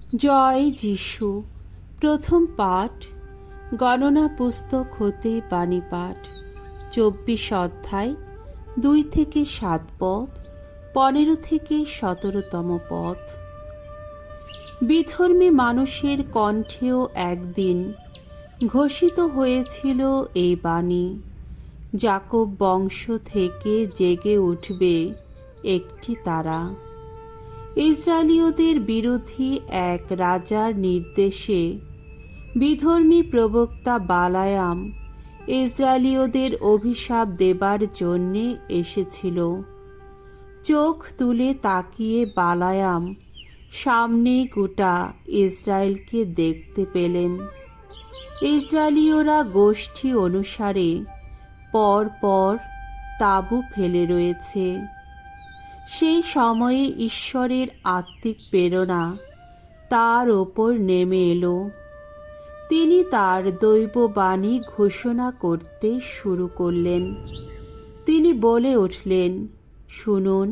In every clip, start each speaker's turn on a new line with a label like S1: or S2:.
S1: জয় যিশু। প্রথম পাঠ গণনা পুস্তক হতে বাণী পাঠ ২৪ অধ্যায় ২ থেকে ৭ পদ, ১৫ থেকে ১৭তম পদ। বিধর্মী মানুষের কণ্ঠেও একদিন ঘোষিত হয়েছিল এই বাণী, যাকব বংশ থেকে জেগে উঠবে একটি তারা। ইসরায়েলীয়দের বিরোধী এক রাজার নির্দেশে বিধর্মী প্রবক্তা বালায়াম ইসরায়েলীয়দের অভিশাপ দেবার জন্যে এসেছিল। চোখ তুলে তাকিয়ে বালায়াম সামনে গোটা ইসরায়েলকে দেখতে পেলেন। ইসরায়েলীয়রা গোষ্ঠী অনুসারে পর পর তাঁবু ফেলে রয়েছে। সেই সময়ে ঈশ্বরের আত্মিক প্রেরণা তার ওপর নেমে এলো। তিনি তার দৈববাণী ঘোষণা করতে শুরু করলেন। তিনি বলে উঠলেন, শুনুন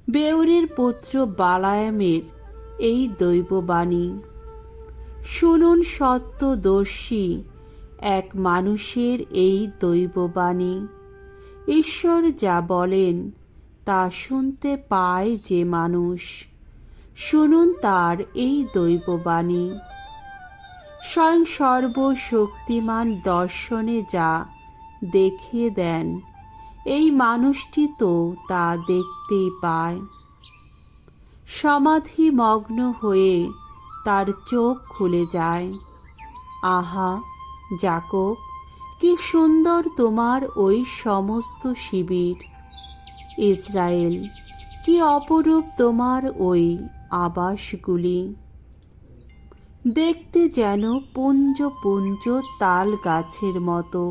S1: বেওরের পুত্র বালায়ামের এই দৈববাণী। শুনুন সত্যদর্শী এক মানুষের এই দৈববাণী। ঈশ্বর যা বলেন তা শুনতে পায় যে মানুষ, শুনুন তার এই দৈববাণী। স্বয়ং সর্বশক্তিমান দর্শনে যা দেখিয়ে দেন, এই মানুষটি তো তা দেখতেই পায়। সমাধিমগ্ন হয়ে তার চোখ খুলে যায়। আহা যাকব, কি সুন্দর তোমার ওই সমস্ত শিবির! ইসরায়েল, কি অপরূপ তোমার ওই আবাসগুলি! দেখতে যেন পুঞ্জ পুঞ্জ তাল গাছের মতো,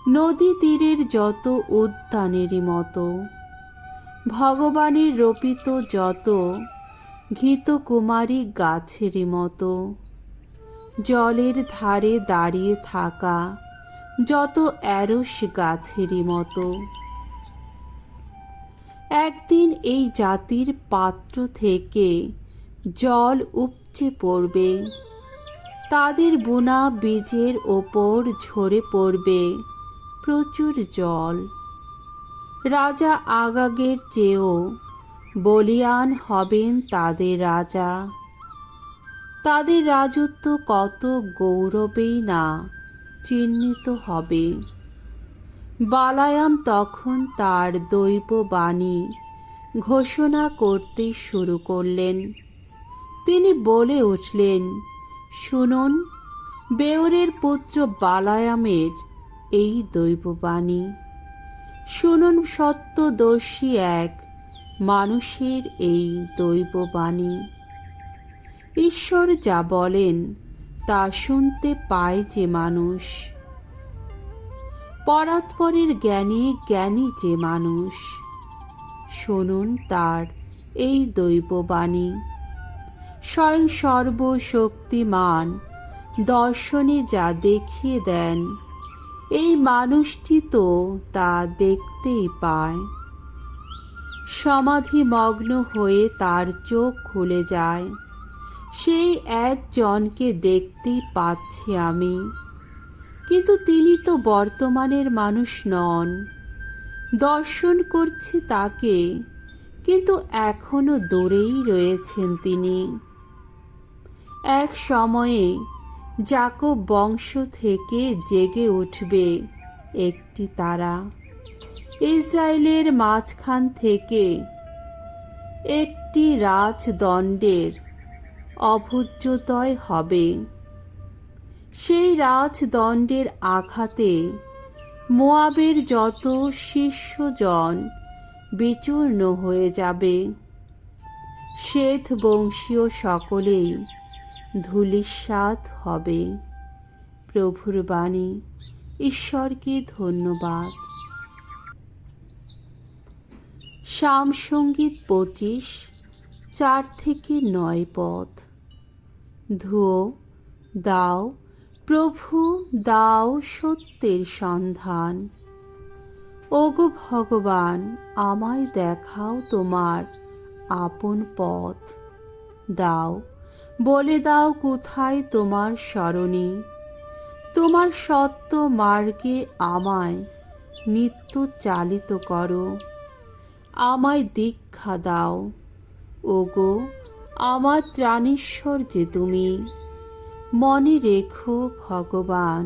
S1: নদী তীরের যত উদ্যানেরই মতো, ভগবানের রোপিত যত ঘৃতকুমারী গাছেরই মতো, জলের ধারে দাঁড়িয়ে থাকা যত অ্যারস গাছেরই মতো। একদিন এই জাতির পাত্র থেকে জল উপচে পড়বে, তাদের বোনা বীজের ওপর ঝরে পড়বে প্রচুর জল। রাজা আগাগের চেয়েও বলীয়ান হবেন তাদের রাজা। তাদের রাজত্ব কত গৌরবেই না চিহ্নিত হবে। বালায়াম তখন তার দৈববাণী ঘোষণা করতে শুরু করলেন। তিনি বলে উঠলেন, শুনুন বেওরের পুত্র বালায়ামের এই দৈববাণী। শুনুন সত্যদর্শী এক মানুষের এই দৈববাণী। ঈশ্বর যা বলেন তা শুনতে পায় যে মানুষ, পরাৎপরের জ্ঞানে জ্ঞানী যে মানুষ, শুনুন তার এই দৈববাণী। স্বয়ং সর্বশক্তিমান দর্শনে যা দেখিয়ে দেন, এই মানুষটি তো তা দেখতেই পায়। সমাধিমগ্ন হয়ে তার চোখ খুলে যায়। সেই একজনকে দেখতেই পাচ্ছি আমি, কিন্তু তিনি তো বর্তমানের মানুষ নন। দর্শন করছি তাকে, কিন্তু এখনো দূরেই রয়েছেন তিনি। এক সময়ে যাকব বংশ থেকে জেগে উঠবে একটি তারা। ইসরায়েলের মাঝখান থেকে একটি রাজদণ্ডের অভুজ্যোদয় হবে। সেই রাজদণ্ডের আঘাতে মোয়াবের যত শিষ্যজন বিচূর্ণ হয়ে যাবে। শ্বেত বংশীয় সকলেই ধূলিসাৎ হবে। প্রভুর বাণী। ঈশ্বরকে ধন্যবাদ। শাম সঙ্গীত ২৫, ৪ থেকে ৯ পদ। ধুয়ো দাও প্রভু, দাও সত্যের সন্ধান। ওগো ভগবান, আমায় দেখাও তোমার আপন পথ। দাও বলে দাও কোথায় তোমার সরণি, তোমার সত্য মার্গে আমায় নিত্য চালিত করো। আমায় দীক্ষা দাও, ওগো আমার ত্রাণেশ্বর যে তুমি। মনে রেখো ভগবান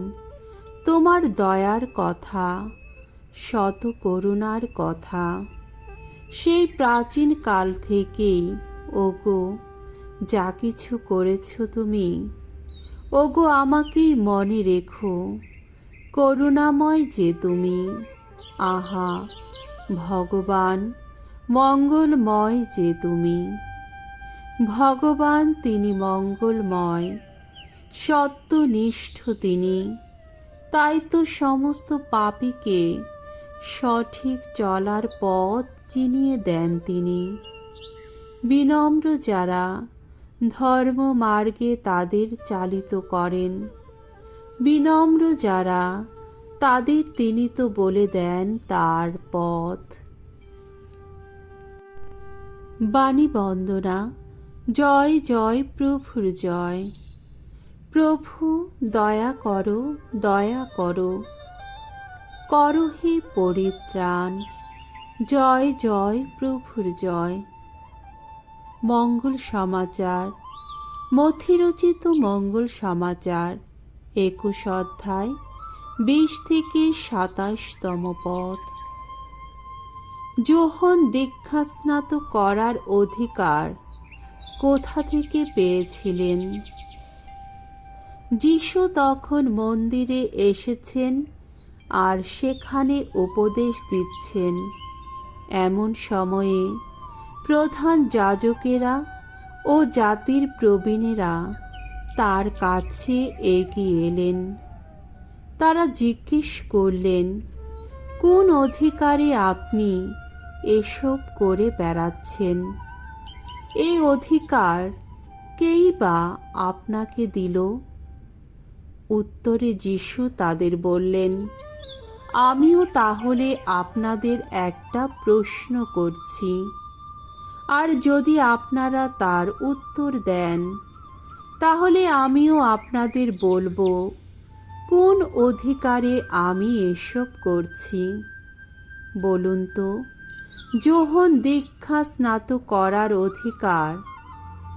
S1: তোমার দয়ার কথা, শত করুণার কথা। সেই প্রাচীন কাল থেকেই ওগো যা কিছু করেছ তুমি, ওগো আমাকেই মনে রেখো, করুণাময় যে তুমি। আহা ভগবান মঙ্গলময় যে তুমি। ভগবান তিনি মঙ্গলময়, সত্যনিষ্ঠ তিনি। তাই তো সমস্ত পাপীকে সঠিক চলার পথ চিনিয়ে দেন তিনি। বিনম্র যারা ধর্ম মার্গে তাদের চালিত করেন, বিনম্র যারা তাদের তিনি তো বলে দেন তার পথ। বাণী বন্দনা। জয় জয় প্রভুর জয়। প্রভু দয়া করো, দয়া করো, করো হে পরিত্রাণ। জয় জয় প্রভুর জয়। মঙ্গল সমাচার। মথিরচিত মঙ্গল সমাচার 21 অধ্যায় 20 থেকে 27তম পদ। যোহন দীক্ষাস্নাত করার অধিকার কোথা থেকে পেয়েছিলেন? যিশু তখন মন্দিরে এসেছেন আর সেখানে উপদেশ দিচ্ছেন। এমন সময়ে প্রধান যাজকেরা ও জাতির প্রবীণেরা তার কাছে এগিয়ে এলেন। তারা জিজ্ঞেস করলেন, কোন অধিকারে আপনি এসব করে বেড়াচ্ছেন? এই অধিকার কেই বা আপনাকে দিল? উত্তরে যিশু তাদের বললেন, আমিও তাহলে আপনাদের একটা প্রশ্ন করছি, আর যদি আপনারা তার উত্তর দেন তাহলে আমিও আপনাদের বলবো কোন অধিকারে আমি এসব করছি। বলুন তো, যোহন দীক্ষা স্নাত করার অধিকার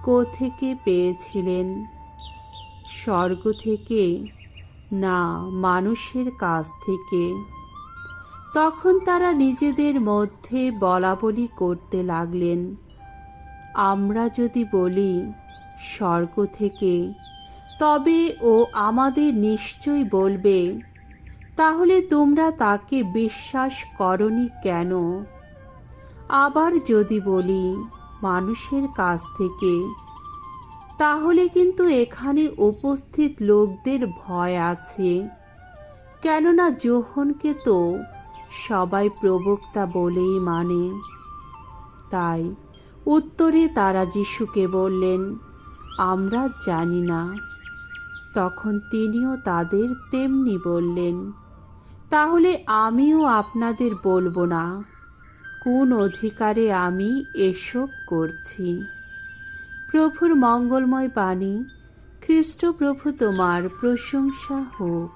S1: কোথেকে পেয়েছিলেন? স্বর্গ থেকে না মানুষের কাছ থেকে? তখন তারা নিজেদের মধ্যে বলাবলি করতে লাগলেন, আমরা যদি বলি স্বর্গ থেকে, তবে ও আমাদের নিশ্চয় বলবে, তাহলে তোমরা তাকে বিশ্বাস করনি কেন? আবার যদি বলি মানুষের কাছ থেকে, তাহলে কিন্তু এখানে উপস্থিত লোকদের ভয় আছে, কেননা যোহনকে তো সবাই প্রবক্তা বলেই মানে। তাই উত্তরে তারা যিশুকে বললেন, আমরা জানি না। তখন তিনিও তাদের তেমনি বললেন, তাহলে আমিও আপনাদের বলবো না কোন অধিকারে আমি এসব করছি। প্রভুর মঙ্গলময় বাণী। খ্রিস্ট প্রভু তোমার প্রশংসা হোক।